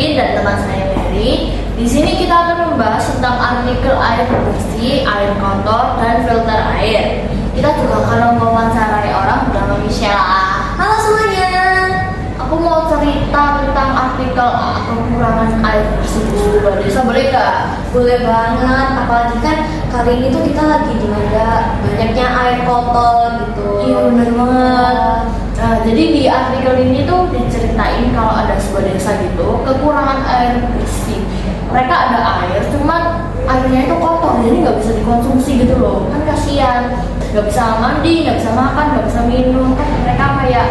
Kevin dan teman saya Mary. Di sini kita akan membahas tentang artikel air bersih, air kotor, dan filter air. Kita juga akan mewawancarai orang bernama Michelle. Halo semuanya. Aku mau cerita tentang artikel kekurangan air bersih Bu Badesa, boleh nggak? Boleh banget, apalagi kan kali ini tuh kita lagi di mana banyaknya air kotor gitu. Iya benar banget. Nah, jadi di artikel ini tuh diceritain kalau ada sebuah desa gitu kekurangan air bersih. Mereka ada air, cuman airnya itu kotor, jadi nggak bisa dikonsumsi gitu loh. Kan kasihan, nggak bisa mandi, nggak bisa makan, nggak bisa minum. Kan mereka kayak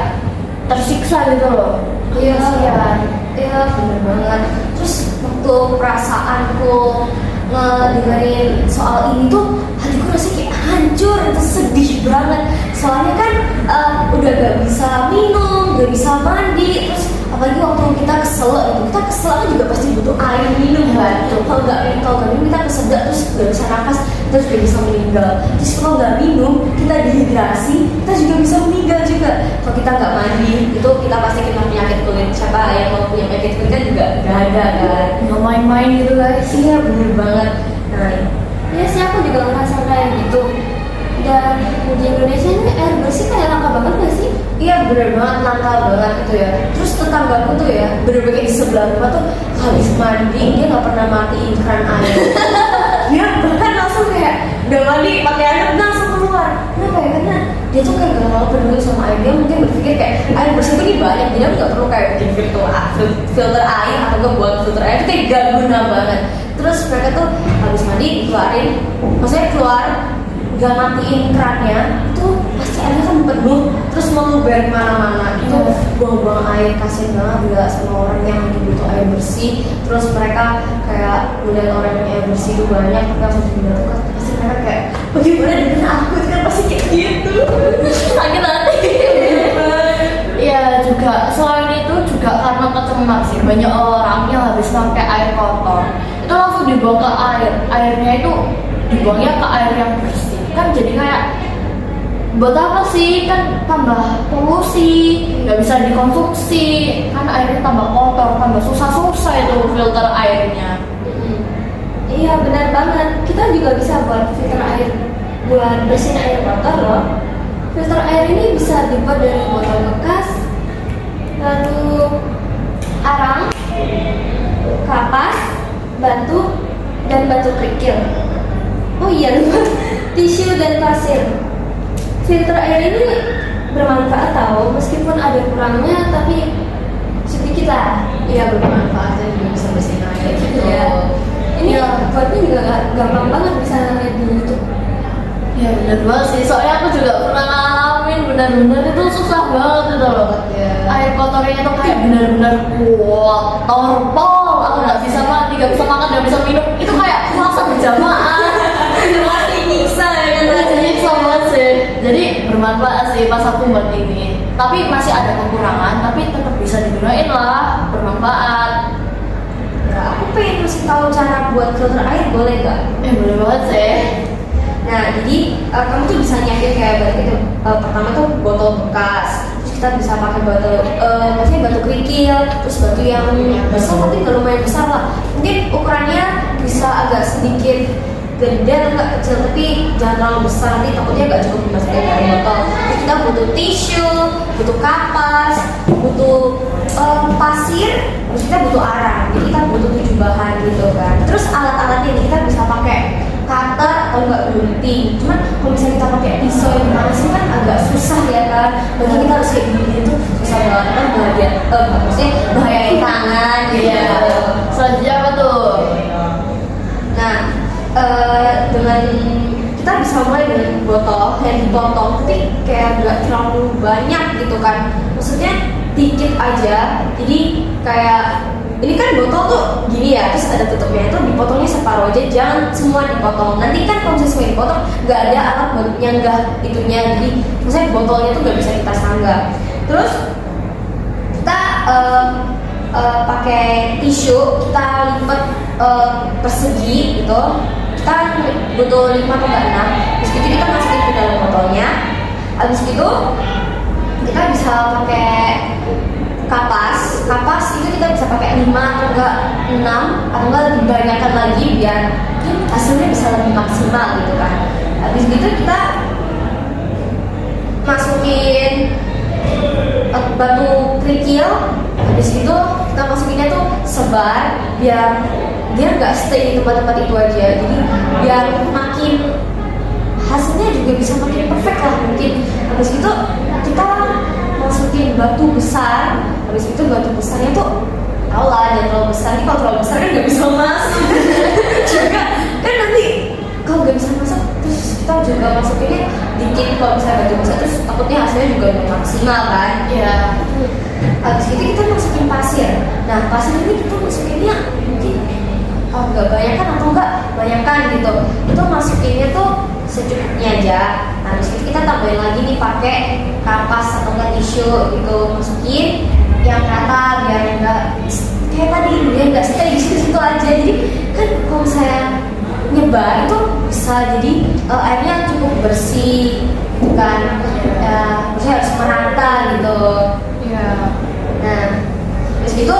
tersiksa gitu loh. Iya, Kasihan. iya bener banget. Terus waktu perasaanku ngedengerin soal ini tuh hatiku rasanya kayak hancur, itu sedih banget. Soalnya kan udah gak bisa minum, gak bisa mandi, terus apalagi waktu kita kesel gitu, kita kesel kan juga pasti butuh air minum kan. Kalau nggak minum kita kesedak terus gak bisa nafas, terus gak bisa meninggal. Terus kalau nggak minum kita dehidrasi, kita juga bisa meninggal juga. Kalau kita nggak mandi itu kita pasti kena penyakit kulit. Siapa yang mau punya penyakit kulit kan juga gak ada kan. Nggak main-main gitu guys. Iya bener banget. Nah, ya sih aku juga ngerasa kayak gitu. Dan di Indonesia ini air bersih kayak langka banget gak sih? Iya bener banget, langka banget itu ya. Terus tetanggaku tuh ya, bener-bener di sebelah rumah tuh habis mandi dia nggak pernah matiin keran air. Dia bahkan langsung kayak udah mandi pakai air langsung keluar. Kenapa ya? Karena dia tuh kayak gak mau peduli sama air. Dia mungkin berpikir kayak air bersih itu nih banyak, jadi aku nggak perlu kayak bikin filter air atau nggak buat filter air itu kayak gak guna banget. Terus mereka tuh habis mandi keluarin, maksudnya keluar gak matiin kerannya itu pasti airnya kan penuh terus meluber kemana-mana itu buang-buang air. Kasian banget juga sama orang yang lagi butuh air bersih. Terus mereka kayak melihat orang yang air bersih itu banyak, mereka langsung bilang tuh pasti mereka kayak bagaimana dengan aku itu kan pasti kayak gitu. Sakit hati. Iya juga, selain itu juga karena kecemas sih, banyak orang yang habis pakai air kotor itu langsung dibuang ke air, airnya itu dibuangnya ke air yang bersih. Kan jadi kayak buat apa sih, kan tambah polusi, nggak bisa dikonsumsi, kan airnya tambah kotor, tambah susah-susah itu filter airnya. Iya benar banget, kita juga bisa buat filter air buat bersihin air kotor loh. Filter air ini bisa dibuat dari botol bekas, lalu arang, kapas, batu, dan batu kerikil. Oh iya lupa, tisu dan pasir. Filter air ini bermanfaat tahu, meskipun ada kurangnya tapi sedikit lah. Iya bermanfaat dan juga bisa bersihin air gitu. Ya. Ini buatnya juga gampang banget, bisa lihat di YouTube. Ya benar banget sih, soalnya aku juga pernah ngalamin, benar-benar itu susah banget gitu loh. Air kotornya itu kayak benar-benar kotor pol, aku nggak bisa mandi, nggak bisa makan, nggak bisa minum, itu kayak puasa berjamaah. Pasti nyiksa ya kan Rasanya sama sih. Jadi bermanfaat sih pas aku buat ini. Tapi masih ada kekurangan, tapi tetap bisa digunain lah, bermanfaat. Ya, aku pengen kasih tahu cara buat filter air, boleh nggak? Boleh banget sih. Nah, jadi kamu tuh bisa nyiapin kayak batu itu. Pertama tuh botol bekas. Terus kita bisa pakai botol, maksudnya batu kerikil, terus batu yang besar tapi nggak lumayan besar lah. Mungkin ukurannya bisa agak sedikit gede atau nggak kecil, tapi jangan terlalu besar, nanti takutnya nggak cukup dimasukin dari botol. Terus kita butuh tisu, butuh kapas, butuh pasir, terus kita butuh arang. Jadi kita butuh 7 bahan gitu kan. Terus alat-alatnya ini kita bisa pakai cutter atau enggak gunting. Cuman kalau misalnya kita pakai pisau yang gimana sih kan agak susah ya kan. Bagi kita harus kayak gini itu susah banget kan, maksudnya bahayain tangan gitu. Iya. Selanjutnya apa tuh? Nah, dengan kita bisa mulai dengan botol yang dipotong, tapi kayak nggak terlalu banyak gitu kan. Maksudnya dikit aja. Jadi kayak ini kan botol tuh gini ya, terus ada tutupnya, itu dipotongnya separuh aja, jangan semua dipotong. Nanti kan kalau misalnya semua dipotong, nggak ada alat buat nyanggah itunya, jadi maksudnya botolnya tuh nggak bisa kita sanggah. Terus kita pakai tisu, kita lipat persegi gitu. Kita butuh 5 atau 6. Terus itu kita masukin ke dalam botolnya. Habis itu kita bisa pakai kapas itu kita bisa pakai 5 atau enggak 6 atau enggak lebih banyakkan lagi biar hasilnya bisa lebih maksimal gitu kan. Habis gitu kita masukin batu kerikil, habis itu kita masukinnya tuh sebar biar dia nggak stay di tempat-tempat itu aja, jadi biar makin hasilnya juga bisa makin perfect lah mungkin. Habis itu kita masukin batu besar, habis itu batu besarnya tuh tau lah jangan terlalu besar, nih kalau terlalu besar kan nggak bisa masuk juga kan nanti kalau nggak bisa masuk terus kita juga masukinnya dikit kalau misalnya batu besar terus takutnya hasilnya juga nggak maksimal kan. Iya. Habis itu kita masukin pasir. Nah pasir ini kita masukinnya mungkin nggak banyak kan atau enggak banyak kan gitu, itu masukinnya tuh secukupnya aja. Nah habis itu kita tambahin lagi nih pakai kapas atau enggak tisu gitu, masukin yang rata biar enggak kayak tadi dia nggak stay di situ aja. Jadi kan kalau saya nyebar itu bisa jadi airnya cukup bersih kan, maksudnya harus merata gitu. Iya. Nah terus itu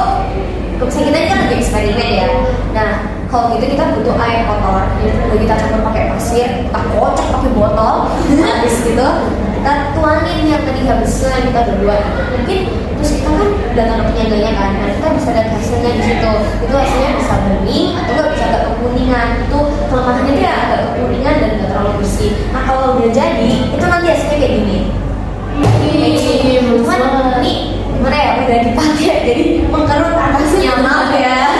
misalnya kita ini kan lagi eksperimen ya. Nah kalau gitu kita butuh air kotor, jadi udah kita campur pakai pasir, kita kocok pakai botol. Habis gitu kita tuangin yang tadi habisnya yang kita berdua mungkin, terus kita kan udah taruh penyangganya kan, nah kita bisa lihat hasilnya di situ. Itu hasilnya bisa bening atau nggak bisa agak kekuningan. Itu kelemahannya dia agak kekuningan dan nggak terlalu bersih. Nah kalau udah jadi itu nanti hasilnya kayak gini. Cuman ini gimana ya, udah dipakai jadi mengkerut atasnya, maaf ya.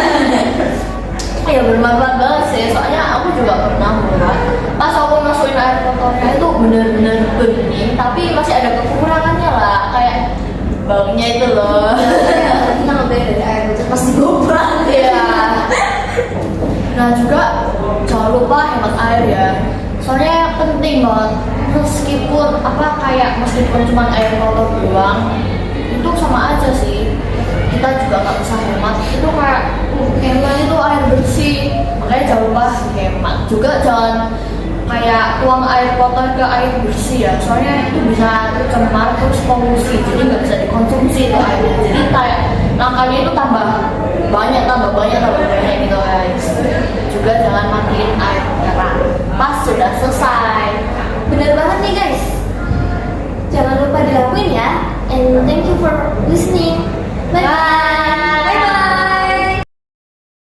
Ya bermanfaat banget sih, soalnya aku juga pernah buat pas aku masukin air kotornya itu bener-bener bening, tapi masih ada kekurangannya lah, kayak baunya itu loh. Kita ngambil dari air itu pasti gobrak. Iya. Nah juga jangan lupa hemat air ya, soalnya penting banget. Meskipun meskipun cuma air kotor doang, itu sama aja sih, kita juga nggak bisa hemat. Itu kayak hemat itu air bersih, makanya jangan lupa hemat. Juga jangan kayak tuang air kotor ke air bersih ya, soalnya itu bisa tercemar terus polusi, jadi nggak bisa dikonsumsi itu airnya. Jadi kayak langkahnya itu tambah banyak gitu guys. Juga jangan matiin air keran pas sudah selesai. Bener banget nih guys, jangan lupa dilakuin ya. And thank you for listening.